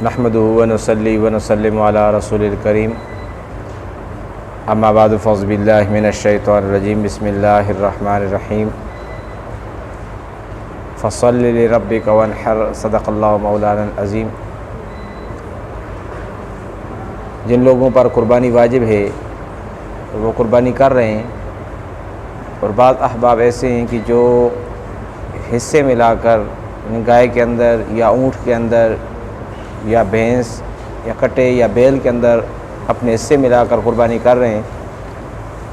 نحمدہ ونصلی ونسلم علی رسول الکریم اما بعد فاعوذ باللہ من الشیطان الرجیم بسم اللہ الرحمن الرحیم فصل لربک وانحر صدق اللہ مولانا العظیم۔ جن لوگوں پر قربانی واجب ہے وہ قربانی کر رہے ہیں، اور بعض احباب ایسے ہیں کہ جو حصے ملا کر گائے کے اندر یا اونٹ کے اندر یا بھینس یا کٹے یا بیل کے اندر اپنے حصے ملا کر قربانی کر رہے ہیں،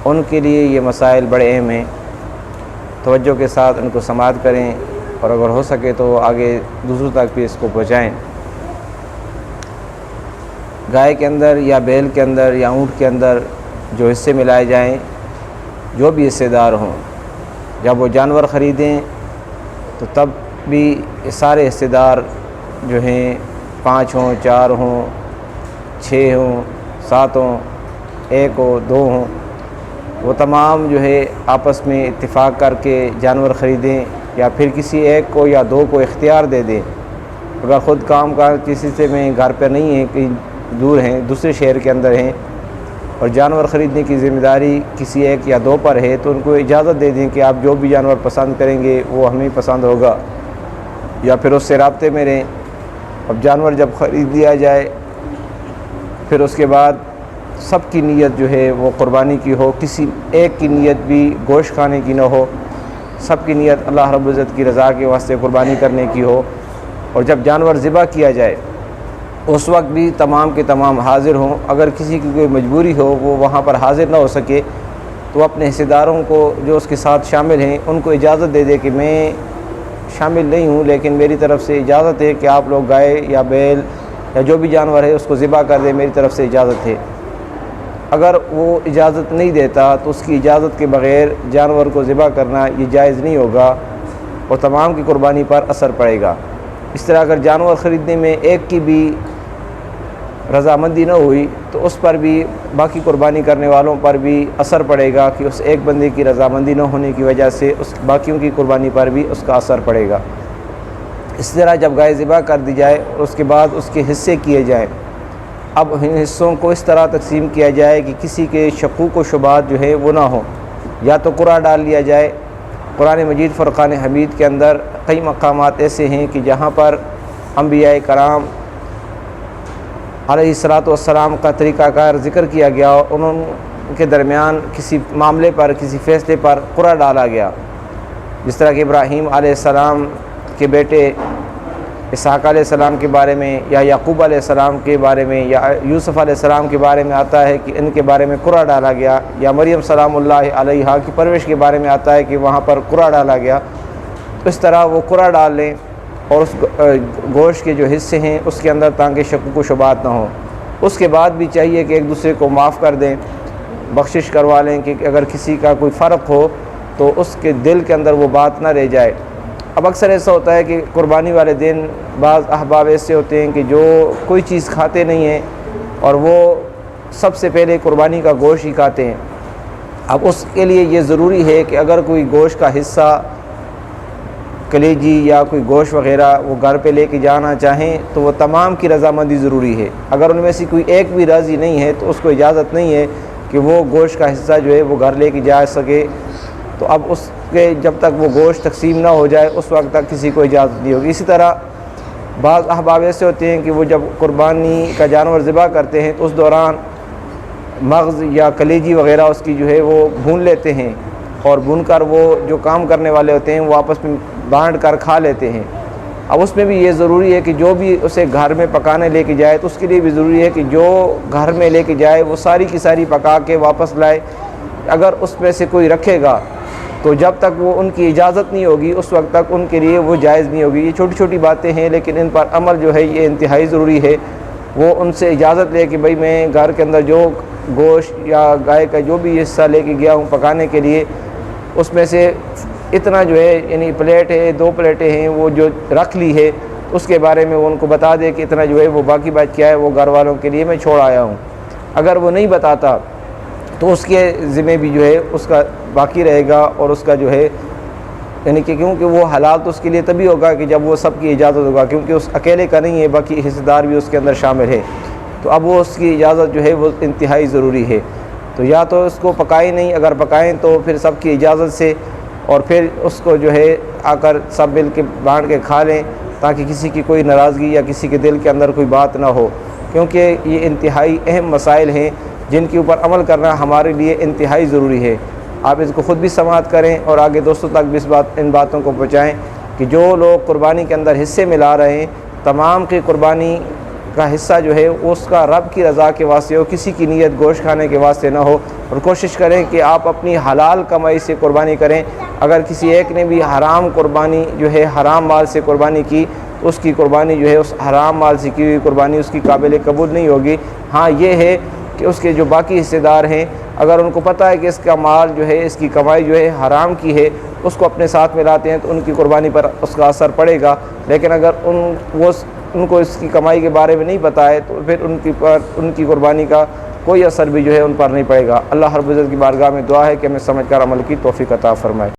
ان کے لیے یہ مسائل بڑے اہم ہیں۔ توجہ کے ساتھ ان کو سماعت کریں اور اگر ہو سکے تو آگے دوسروں تک بھی اس کو پہنچائیں۔ گائے کے اندر یا بیل کے اندر یا اونٹ کے اندر جو حصے ملائے جائیں، جو بھی حصے دار ہوں، جب وہ جانور خریدیں تو تب بھی سارے حصے دار جو ہیں 5 ہوں، 4 ہوں، 6 ہوں، 7 ہوں، 1 ہو، 2 ہوں، وہ تمام جو ہے آپس میں اتفاق کر کے جانور خریدیں، یا پھر کسی ایک کو یا 2 کو اختیار دے دیں۔ اگر خود کام کاج کے سلسلے میں گھر پہ نہیں ہیں، کہیں دور ہیں، دوسرے شہر کے اندر ہیں، اور جانور خریدنے کی ذمہ داری کسی ایک یا 2 پر ہے، تو ان کو اجازت دے دیں کہ آپ جو بھی جانور پسند کریں گے وہ ہمیں پسند ہوگا، یا پھر اس سے رابطے میں رہیں۔ اب جانور جب خرید لیا جائے پھر اس کے بعد سب کی نیت جو ہے وہ قربانی کی ہو، کسی ایک کی نیت بھی گوشت کھانے کی نہ ہو، سب کی نیت اللہ رب العزت کی رضا کے واسطے قربانی کرنے کی ہو۔ اور جب جانور ذبح کیا جائے اس وقت بھی تمام کے تمام حاضر ہوں۔ اگر کسی کی کوئی مجبوری ہو وہ وہاں پر حاضر نہ ہو سکے تو اپنے حصے داروں کو جو اس کے ساتھ شامل ہیں ان کو اجازت دے دے کہ میں شامل نہیں ہوں، لیکن میری طرف سے اجازت ہے کہ آپ لوگ گائے یا بیل یا جو بھی جانور ہے اس کو ذبح کر دیں، میری طرف سے اجازت ہے۔ اگر وہ اجازت نہیں دیتا تو اس کی اجازت کے بغیر جانور کو ذبح کرنا یہ جائز نہیں ہوگا، اور تمام کی قربانی پر اثر پڑے گا۔ اس طرح اگر جانور خریدنے میں ایک کی بھی رضامندی نہ ہوئی تو اس پر بھی باقی قربانی کرنے والوں پر بھی اثر پڑے گا، کہ اس ایک بندے کی رضامندی نہ ہونے کی وجہ سے اس باقیوں کی قربانی پر بھی اس کا اثر پڑے گا۔ اس طرح جب گائے ذبح کر دی جائے اور اس کے بعد اس کے حصے کیے جائیں، اب ان حصوں کو اس طرح تقسیم کیا جائے کہ کسی کے شکوک و شبہات جو ہے وہ نہ ہوں۔ یا تو قرعہ ڈال لیا جائے۔ قرآن مجید فرقان حمید کے اندر کئی مقامات ایسے ہیں کہ جہاں پر انبیاء کرام علیہ الصلاۃ والسلام کا طریقہ کار ذکر کیا گیا، ان کے درمیان کسی معاملے پر کسی فیصلے پر قرعہ ڈالا گیا، جس طرح کہ ابراہیم علیہ السلام کے بیٹے اسحاق علیہ السلام کے بارے میں، یا یعقوب علیہ السلام کے بارے میں، یا یوسف علیہ السلام کے بارے میں آتا ہے کہ ان کے بارے میں قرعہ ڈالا گیا، یا مریم سلام اللہ علیہا کی پرورش کے بارے میں آتا ہے کہ وہاں پر قرعہ ڈالا گیا۔ تو اس طرح وہ قرعہ ڈال لیں، اور اس گوشت کے جو حصے ہیں اس کے اندر تاکہ شکوک و شبہات نہ ہوں۔ اس کے بعد بھی چاہیے کہ ایک دوسرے کو معاف کر دیں، بخشش کروا لیں، کہ اگر کسی کا کوئی فرق ہو تو اس کے دل کے اندر وہ بات نہ رہ جائے۔ اب اکثر ایسا ہوتا ہے کہ قربانی والے دن بعض احباب ایسے ہوتے ہیں کہ جو کوئی چیز کھاتے نہیں ہیں اور وہ سب سے پہلے قربانی کا گوشت ہی کھاتے ہیں۔ اب اس کے لیے یہ ضروری ہے کہ اگر کوئی گوشت کا حصہ، کلیجی یا کوئی گوشت وغیرہ وہ گھر پہ لے کے جانا چاہیں تو وہ تمام کی رضامندی ضروری ہے۔ اگر ان میں سے کوئی ایک بھی راضی نہیں ہے تو اس کو اجازت نہیں ہے کہ وہ گوشت کا حصہ جو ہے وہ گھر لے کے جا سکے۔ تو اب اس کے جب تک وہ گوشت تقسیم نہ ہو جائے اس وقت تک کسی کو اجازت نہیں ہوگی۔ اسی طرح بعض احباب ایسے ہوتے ہیں کہ وہ جب قربانی کا جانور ذبح کرتے ہیں تو اس دوران مغز یا کلیجی وغیرہ اس کی جو ہے وہ بھون لیتے ہیں، اور بھون کر وہ جو کام کرنے والے ہوتے ہیں وہ آپس میں بانٹ کر کھا لیتے ہیں۔ اب اس میں بھی یہ ضروری ہے کہ جو بھی اسے گھر میں پکانے لے کے جائے تو اس کے لیے بھی ضروری ہے کہ جو گھر میں لے کے جائے وہ ساری کی ساری پکا کے واپس لائے۔ اگر اس میں سے کوئی رکھے گا تو جب تک وہ ان کی اجازت نہیں ہوگی اس وقت تک ان کے لیے وہ جائز نہیں ہوگی۔ یہ چھوٹی چھوٹی باتیں ہیں لیکن ان پر عمل جو ہے یہ انتہائی ضروری ہے۔ وہ ان سے اجازت لے کہ بھئی میں گھر کے اندر جو گوشت یا گائے کا جو بھی حصہ لے کے گیا ہوں پکانے کے لیے، اس میں سے اتنا جو ہے یعنی پلیٹ ہے، 2 پلیٹیں ہیں وہ جو رکھ لی ہے، اس کے بارے میں وہ ان کو بتا دے کہ اتنا جو ہے وہ باقی بات کیا ہے وہ گھر والوں کے لیے میں چھوڑ آیا ہوں۔ اگر وہ نہیں بتاتا تو اس کے ذمہ بھی جو ہے اس کا باقی رہے گا، اور اس کا جو ہے یعنی کہ کیونکہ وہ حلال تو اس کے لیے تبھی ہوگا کہ جب وہ سب کی اجازت ہوگا، کیونکہ اس اکیلے کا نہیں ہے، باقی حصہ دار بھی اس کے اندر شامل ہے، تو اب وہ اس کی اجازت جو ہے وہ انتہائی ضروری ہے۔ تو یا تو اس کو پکائیں نہیں، اگر پکائیں تو پھر سب کی اجازت سے، اور پھر اس کو جو ہے آ کر سب مل کے بانٹ کے کھا لیں، تاکہ کسی کی کوئی ناراضگی یا کسی کے دل کے اندر کوئی بات نہ ہو، کیونکہ یہ انتہائی اہم مسائل ہیں جن کے اوپر عمل کرنا ہمارے لیے انتہائی ضروری ہے۔ آپ اس کو خود بھی سماعت کریں اور آگے دوستوں تک بھی ان باتوں کو پہنچائیں کہ جو لوگ قربانی کے اندر حصے ملا رہے ہیں، تمام کی قربانی کا حصہ جو ہے اس کا رب کی رضا کے واسطے ہو، کسی کی نیت گوشت کھانے کے واسطے نہ ہو، اور کوشش کریں کہ آپ اپنی حلال کمائی سے قربانی کریں۔ اگر کسی ایک نے بھی حرام قربانی جو ہے حرام مال سے قربانی کی، اس کی قربانی جو ہے اس حرام مال سے کی ہوئی قربانی اس کی قابل قبول نہیں ہوگی۔ ہاں یہ ہے کہ اس کے جو باقی حصے دار ہیں، اگر ان کو پتہ ہے کہ اس کا مال جو ہے، اس کی کمائی جو ہے حرام کی ہے، اس کو اپنے ساتھ ملاتے ہیں تو ان کی قربانی پر اس کا اثر پڑے گا۔ لیکن اگر ان کو اس کی کمائی کے بارے میں نہیں پتہ ہے تو پھر ان کی قربانی کا کوئی اثر بھی جو ہے ان پر نہیں پڑے گا۔ اللہ رب العزت کی بارگاہ میں دعا ہے کہ ہمیں سمجھ کر عمل کی توفیق عطا فرمائے۔